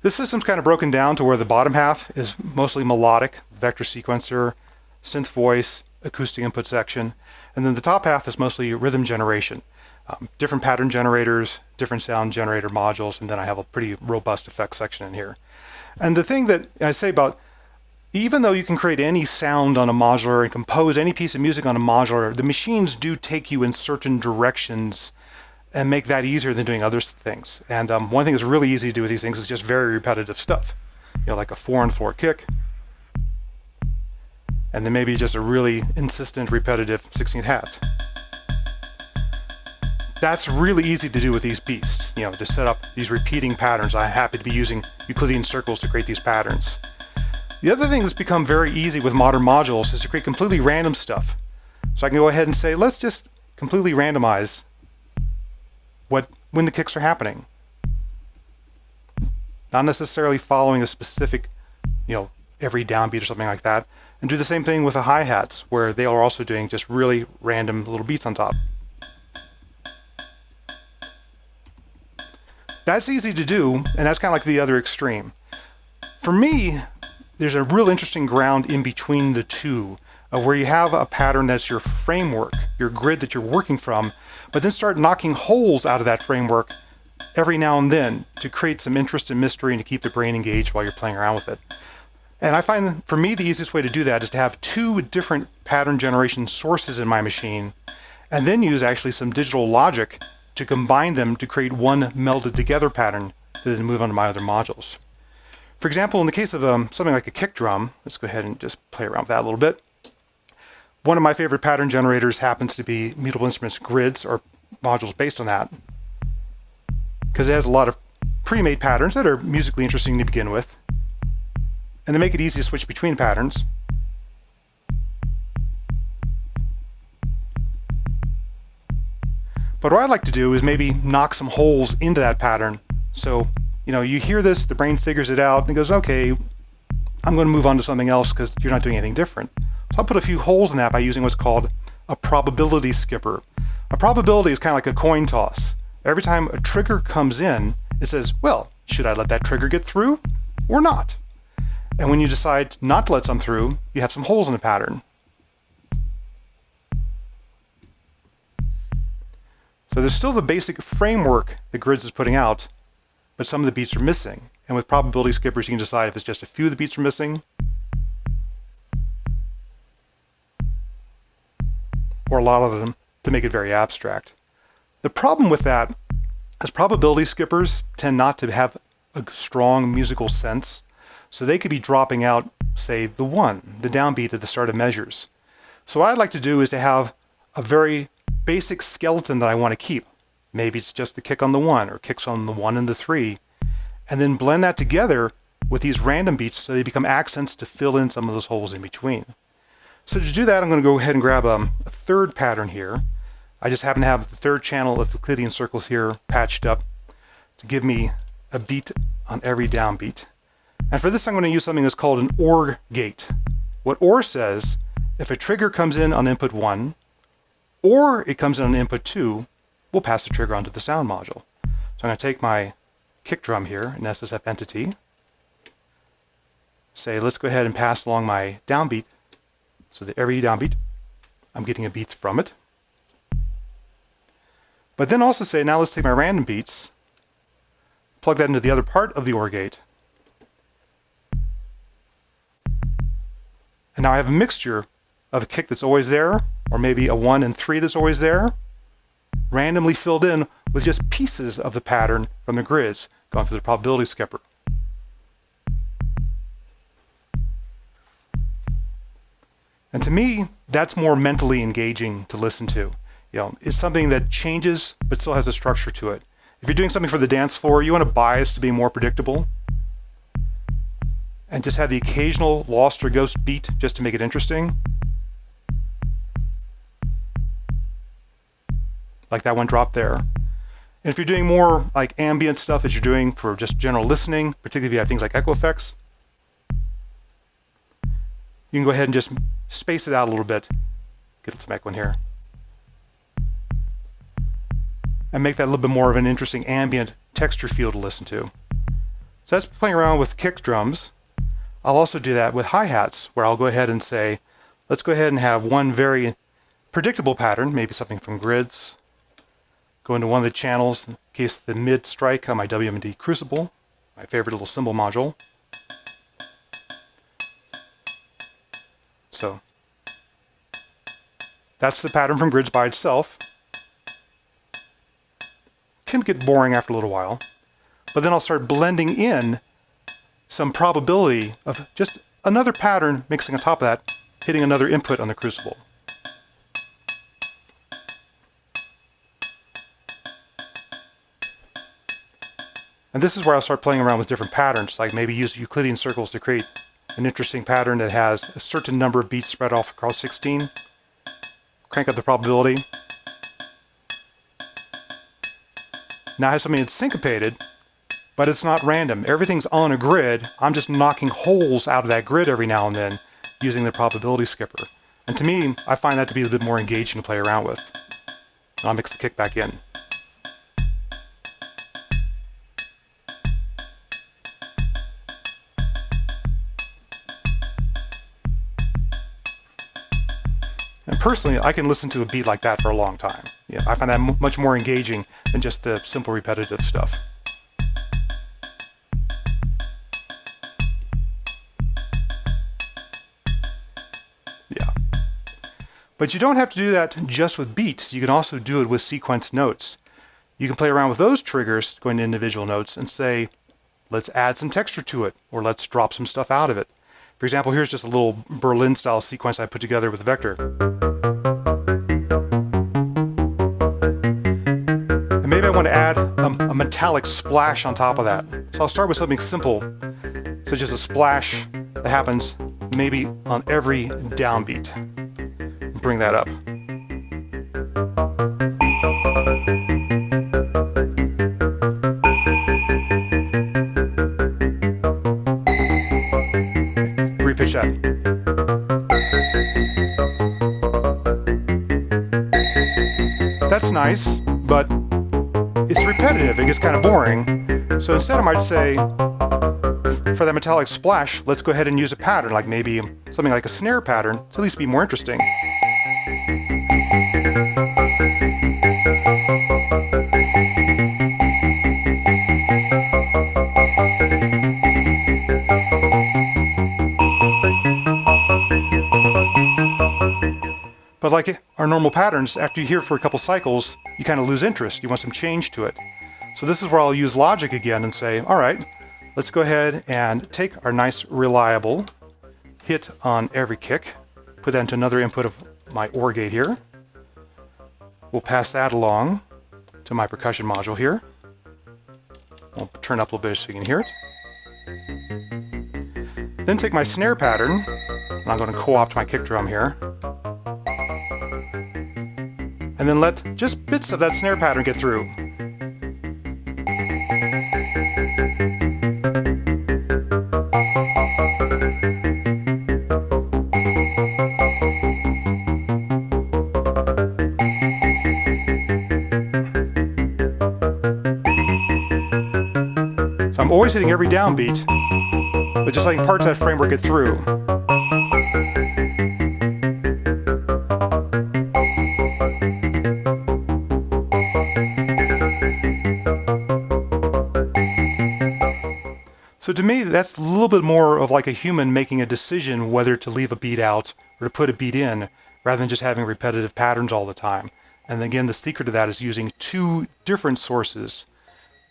This system's kind of broken down to where the bottom half is mostly melodic, vector sequencer, synth voice, acoustic input section, and then the top half is mostly rhythm generation. Different pattern generators, different sound generator modules, and then I have a pretty robust effects section in here. And the thing that I say about, even though you can create any sound on a modular and compose any piece of music on a modular, the machines do take you in certain directions and make that easier than doing other things. And one thing that's really easy to do with these things is just very repetitive stuff. Like a 4-on-4 kick, and then maybe just a really insistent repetitive 16th half. That's really easy to do with these beats, to set up these repeating patterns. I'm happy to be using Euclidean circles to create these patterns. The other thing that's become very easy with modern modules is to create completely random stuff. So I can go ahead and say, let's just completely randomize when the kicks are happening. Not necessarily following a specific, every downbeat or something like that. And do the same thing with the hi-hats, where they are also doing just really random little beats on top. That's easy to do, and that's kind of like the other extreme. For me, there's a real interesting ground in between the two, of where you have a pattern that's your framework, your grid that you're working from, but then start knocking holes out of that framework every now and then to create some interest and mystery and to keep the brain engaged while you're playing around with it. And I find that for me, the easiest way to do that is to have two different pattern generation sources in my machine, and then use actually some digital logic to combine them to create one melded together pattern to then move on to my other modules. For example, in the case of something like a kick drum, let's go ahead and just play around with that a little bit. One of my favorite pattern generators happens to be Mutable Instruments grids or modules based on that, because it has a lot of pre-made patterns that are musically interesting to begin with, and they make it easy to switch between patterns. But what I'd like to do is maybe knock some holes into that pattern. So, you hear this, the brain figures it out, and it goes, okay, I'm going to move on to something else because you're not doing anything different. So I'll put a few holes in that by using what's called a probability skipper. A probability is kind of like a coin toss. Every time a trigger comes in, it says, well, should I let that trigger get through or not? And when you decide not to let some through, you have some holes in the pattern. So there's still the basic framework that Grids is putting out, but some of the beats are missing. And with probability skippers, you can decide if it's just a few of the beats are missing, or a lot of them, to make it very abstract. The problem with that is probability skippers tend not to have a strong musical sense, so they could be dropping out, say, the one, the downbeat at the start of measures. So what I'd like to do is to have a very basic skeleton that I want to keep. Maybe it's just the kick on the one, or kicks on the 1 and the 3, and then blend that together with these random beats so they become accents to fill in some of those holes in between. So to do that, I'm going to go ahead and grab a third pattern here. I just happen to have the third channel of Euclidean circles here patched up to give me a beat on every downbeat. And for this, I'm going to use something that's called an OR gate. What OR says, if a trigger comes in on input 1, or it comes in on input 2, we'll pass the trigger onto the sound module. So I'm going to take my kick drum here, an SSF entity, say, let's go ahead and pass along my downbeat, so that every downbeat, I'm getting a beat from it. But then also say, now let's take my random beats, plug that into the other part of the OR gate, and now I have a mixture of a kick that's always there, or maybe a 1 and 3 that's always there, randomly filled in with just pieces of the pattern from the grids going through the probability skipper. And to me, that's more mentally engaging to listen to. It's something that changes but still has a structure to it. If you're doing something for the dance floor, you want a bias to be more predictable and just have the occasional lost or ghost beat just to make it interesting. Like that one drop there. And if you're doing more like ambient stuff that you're doing for just general listening, particularly if you have things like echo effects, you can go ahead and just space it out a little bit. Get some echo in here. And make that a little bit more of an interesting ambient texture feel to listen to. So that's playing around with kick drums. I'll also do that with hi-hats, where I'll go ahead and say, let's go ahead and have one very predictable pattern, maybe something from grids. Go into one of the channels, in case the mid strike on my WMD Crucible, my favorite little cymbal module. So that's the pattern from grids by itself. Can get boring after a little while, but then I'll start blending in some probability of just another pattern mixing on top of that, hitting another input on the Crucible. And this is where I'll start playing around with different patterns, like maybe use Euclidean circles to create an interesting pattern that has a certain number of beats spread off across 16. Crank up the probability. Now I have something that's syncopated, but it's not random. Everything's on a grid. I'm just knocking holes out of that grid every now and then using the probability skipper. And to me, I find that to be a bit more engaging to play around with. I'll mix the kick back in. And personally, I can listen to a beat like that for a long time. Yeah, I find that much more engaging than just the simple repetitive stuff. Yeah. But you don't have to do that just with beats. You can also do it with sequence notes. You can play around with those triggers, going to individual notes, and say, let's add some texture to it, or let's drop some stuff out of it. For example, here's just a little Berlin-style sequence I put together with Vector. And maybe I want to add a metallic splash on top of that. So I'll start with something simple, such as a splash that happens maybe on every downbeat. Bring that up. Repitch that. That's nice, but it's repetitive. It gets kind of boring. So instead I might say, for that metallic splash, let's go ahead and use a pattern, like maybe something like a snare pattern, to at least be more interesting. But like our normal patterns, after you hear it for a couple cycles, you kind of lose interest. You want some change to it. So this is where I'll use logic again and say, all right, let's go ahead and take our nice reliable hit on every kick, put that into another input of my OR gate here. We'll pass that along to my percussion module here. I'll turn up a little bit so you can hear it. Then take my snare pattern, and I'm going to co-opt my kick drum here. And then let just bits of that snare pattern get through. So I'm always hitting every downbeat, but just letting parts of that framework get through. So to me, that's a little bit more of like a human making a decision whether to leave a beat out or to put a beat in, rather than just having repetitive patterns all the time. And again, the secret to that is using two different sources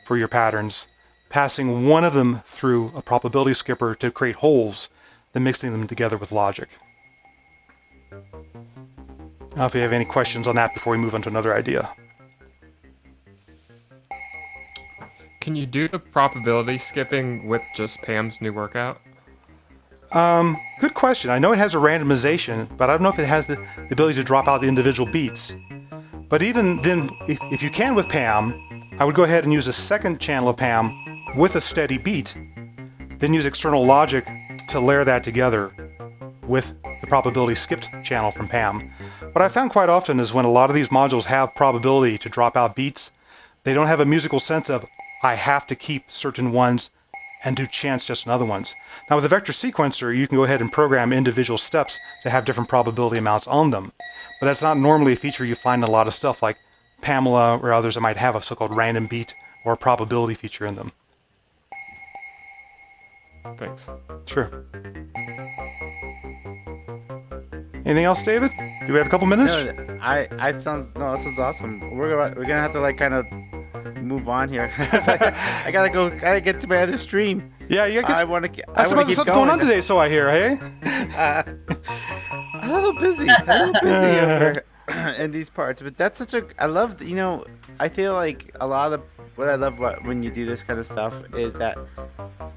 for your patterns, passing one of them through a probability skipper to create holes, then mixing them together with logic. Now, if you have any questions on that before we move on to another idea. Can you do the probability skipping with just Pam's new workout? Good question. I know it has a randomization, but I don't know if it has the ability to drop out the individual beats. But even then, if you can with Pam, I would go ahead and use a second channel of Pam with a steady beat, then use external logic to layer that together with the probability skipped channel from Pam. What I found quite often is when a lot of these modules have probability to drop out beats, they don't have a musical sense of, I have to keep certain ones and do chance just in other ones. Now with a vector sequencer, you can go ahead and program individual steps to have different probability amounts on them. But that's not normally a feature you find in a lot of stuff like Pamela or others that might have a so-called random beat or a probability feature in them. Thanks. Sure. Anything else, David? Do we have a couple minutes? This sounds awesome. We're gonna have to like kind of move on here. I gotta get to my other stream. Yeah, yeah. I want to. That's some other stuff going on today, so I hear. Hey. A little busy over in these parts, but that's such a. I love. I feel like a lot of what I love when you do this kind of stuff is that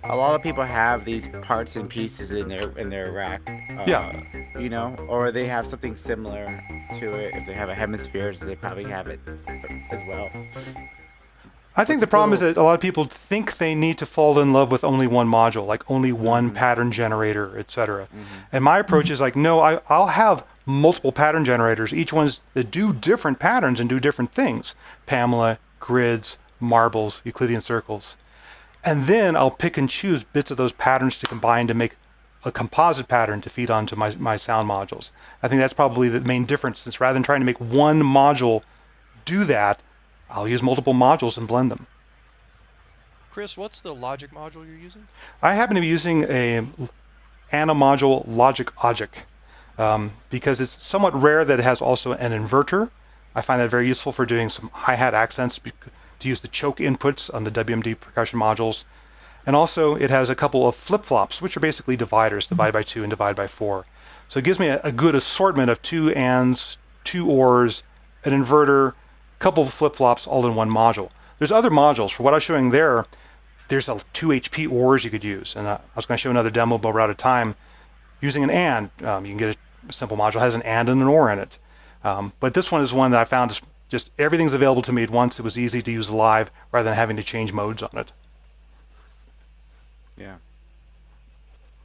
a lot of people have these parts and pieces in their rack. Yeah. Or they have something similar to it. If they have a hemisphere, they probably have it as well. I think the problem is that a lot of people think they need to fall in love with only one module, like only one pattern generator, etc. And my approach is like, no, I'll have multiple pattern generators, each ones that do different patterns and do different things. Pamela, grids, marbles, Euclidean circles. And then I'll pick and choose bits of those patterns to combine to make a composite pattern to feed onto my sound modules. I think that's probably the main difference, since rather than trying to make one module do that, I'll use multiple modules and blend them. Chris, what's the logic module you're using? I happen to be using a anamodule logic ogic because it's somewhat rare that it has also an inverter. I find that very useful for doing some hi-hat accents, to use the choke inputs on the WMD percussion modules. And also it has a couple of flip-flops, which are basically dividers, divide by 2 and divide by 4. So it gives me a good assortment of 2 ands, 2 ors, an inverter, couple of flip-flops all in one module. There's other modules. For what I was showing there, there's a 2 HP ors you could use. And I was going to show another demo, but we're out of time. Using an and, you can get a simple module, has an and and an or in it. But this one is one that I found is just everything's available to me at once. It was easy to use live rather than having to change modes on it. Yeah.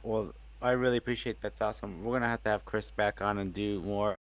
Well, I really appreciate that. That's awesome. We're going to have Chris back on and do more